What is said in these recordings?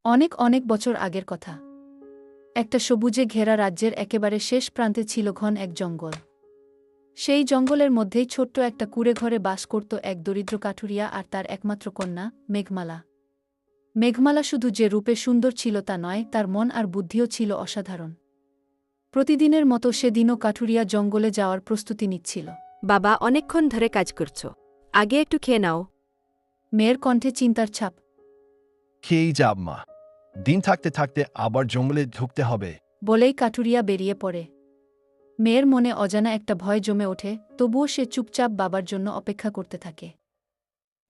অনেক অনেক বছর আগের কথা। একটা সবুজে ঘেরা রাজ্যের একেবারে শেষ প্রান্তে ছিল ঘন এক জঙ্গল। সেই জঙ্গলের মধ্যেই ছোট্ট একটা কুঁড়েঘরে বাস করত এক দরিদ্র কাঠুরিয়া আর তার একমাত্র কন্যা মেঘমালা। মেঘমালা শুধু যে রূপে সুন্দর ছিল তা নয়, তার মন আর বুদ্ধিও ছিল অসাধারণ। প্রতিদিনের মতো সেদিনও কাঠুরিয়া জঙ্গলে যাওয়ার প্রস্তুতি নিচ্ছিল। বাবা, অনেকক্ষণ ধরে কাজ করছো, আগে একটু খেয়ে নাও। মেয়ের কণ্ঠে চিন্তার ছাপ। খেয়েই যাব মা, দিন থাকতে থাকতে আবার জঙ্গলে ঢুকতে হবে। বলেই কাঠুরিয়া বেরিয়ে পড়ে। মেয়ের মনে অজানা একটা ভয় জমে ওঠে, তবুও সে চুপচাপ বাবার জন্য অপেক্ষা করতে থাকে।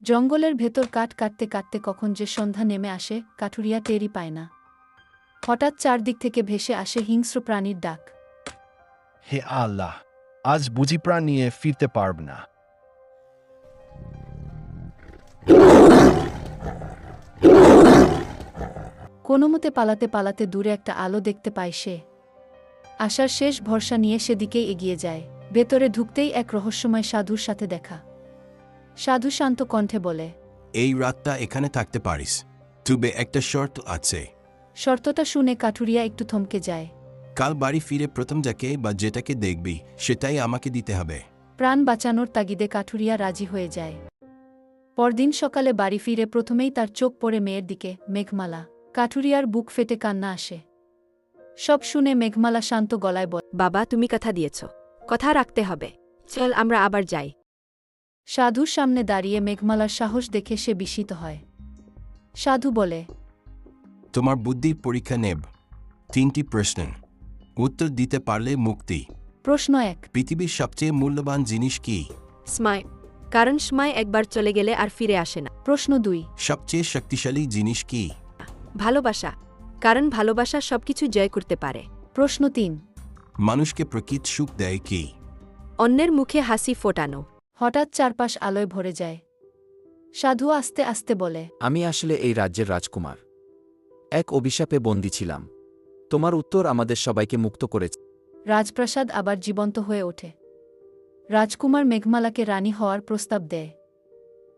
জঙ্গলের ভেতর কাঠ কাটতে কাটতে কখন যে সন্ধ্যা নেমে আসে কাঠুরিয়া টেরই পায় না। হঠাৎ চারদিক থেকে ভেসে আসে হিংস্র প্রাণীর ডাক। হে আল্লাহ, আজ বুঝি প্রাণ নিয়ে ফিরতে পারব না। কোনোমতে পালাতে পালাতে দূরে একটা আলো দেখতে পায় সে। আশার শেষ ভরসা নিয়ে সেদিকেই এগিয়ে যায়। ভেতরে ঢুকতেই এক রহস্যময় সাধুর সাথে দেখা। সাধু শান্ত কণ্ঠে বলে, এই রাতটা এখানে থাকতে পারিস, তবে একটা শর্ত আছে। শর্তটা শুনে কাঠুরিয়া একটু থমকে যায়। কাল বাড়ি ফিরে প্রথম যাকে বা যেটাকে দেখবি সেটাই আমাকে দিতে হবে। প্রাণ বাঁচানোর তাগিদে কাঠুরিয়া রাজি হয়ে যায়। পরদিন সকালে বাড়ি ফিরে প্রথমেই তার চোখ পড়ে মেয়ের দিকে, মেঘমালা। কাঠুরিয়ার বুক ফেটে কান্না আসে। সব শুনে মেঘমালা শান্ত গলায় বলে, বাবা, তুমি কথা দিয়েছ, কথা রাখতে হবে। চল আমরা আবার যাই। সাধুর সামনে দাঁড়িয়ে মেঘমালার সাহস দেখে সে বিস্মিত হয়। সাধু বলে, তোমার বুদ্ধির পরীক্ষা নেব। 3টি প্রশ্ন, উত্তর দিতে পারলে মুক্তি। প্রশ্ন 1, পৃথিবীর সবচেয়ে মূল্যবান জিনিস কি? সময়, কারণ সময় একবার চলে গেলে আর ফিরে আসে না। প্রশ্ন 2, সবচেয়ে শক্তিশালী জিনিস কি? ভালোবাসা, কারণ ভালোবাসা সবকিছু জয় করতে পারে। প্রশ্ন 3, মানুষকে প্রকৃত সুখ দেয় কি? অন্যের মুখে হাসি ফোটানো। হঠাৎ চারপাশ আলোয় ভরে যায়। সাধু আস্তে আস্তে বলে, আমি আসলে এই রাজ্যের রাজকুমার। এক অভিশাপে বন্দী ছিলাম। তোমার উত্তর আমাদের সবাইকে মুক্ত করেছে। রাজপ্রাসাদ আবার জীবন্ত হয়ে ওঠে। রাজকুমার মেঘমালাকে রানী হওয়ার প্রস্তাব দেয়।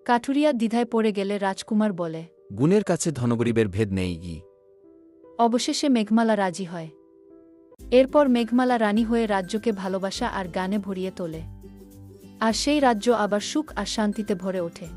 কাঠুরিয়া দ্বিধায় পড়ে গেলে রাজকুমার বলে, গুণের কাছে ধনগরিবের ভেদ নেই ই। অবশেষে মেঘমালা রাজি হয়। এরপর মেঘমালা রানী হয়ে রাজ্যকে ভালোবাসা আর গানে ভরিয়ে তোলে। আর সেই রাজ্য আবার সুখ আর শান্তিতে ভরে ওঠে।